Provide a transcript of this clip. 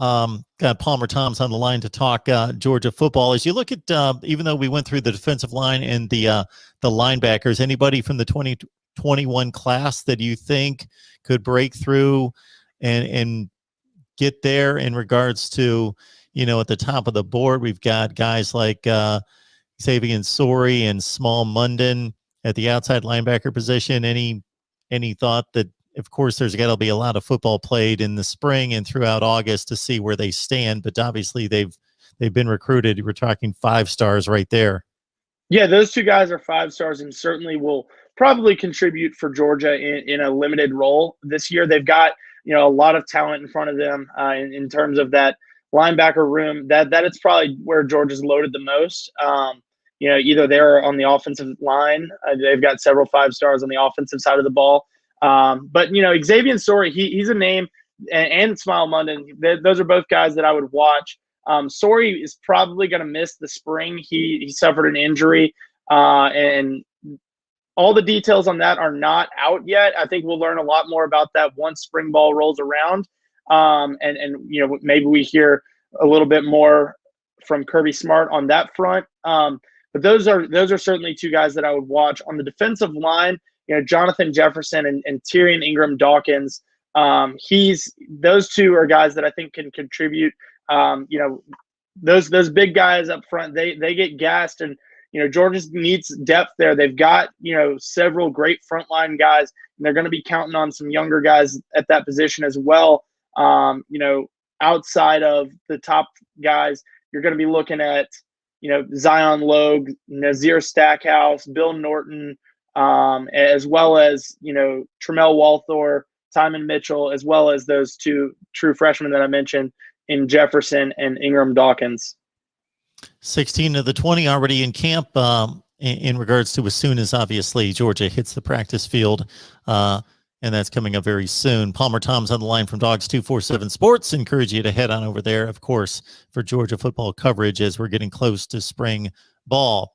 Got Palmer Thoms on the line to talk Georgia football. As you look at, even though we went through the defensive line and the linebackers, anybody from the 2021 class that you think could break through and get there in regards to, at the top of the board? We've got guys like Xavier Sori and Small Munden at the outside linebacker position. Any thought that, of course, there's got to be a lot of football played in the spring and throughout August to see where they stand, but obviously they've been recruited. We're talking 5 stars right there. Yeah, those 2 guys are 5 stars and certainly will probably contribute for Georgia in a limited role this year. They've got, a lot of talent in front of them in terms of that linebacker room. That it's probably where Georgia's loaded the most. Either they're on the offensive line. They've got several 5 stars on the offensive side of the ball. But Xavier Sori, he's a name, and Smile Munden. Those are both guys that I would watch. Sori is probably going to miss the spring. He suffered an injury, and all the details on that are not out yet. I think we'll learn a lot more about that once spring ball rolls around. And maybe we hear a little bit more from Kirby Smart on that front. But those are certainly 2 guys that I would watch. On the defensive line, Jonathan Jefferson and Tyrion Ingram Dawkins. Those 2 are guys that I think can contribute. Those big guys up front, they get gassed, and Georgia needs depth there. They've got several great frontline guys, and they're going to be counting on some younger guys at that position as well. Outside of the top guys, you're going to be looking at Zion Logue, Nazir Stackhouse, Bill Norton, as well as Tremel Walthor, Timon Mitchell, as well as those 2 true freshmen that I mentioned in Jefferson and Ingram Dawkins. 16 of the 20 already in camp in regards to as soon as, obviously, Georgia hits the practice field, and that's coming up very soon. Palmer Thoms on the line from Dogs 247 Sports. Encourage you to head on over there, of course, for Georgia football coverage as we're getting close to spring ball.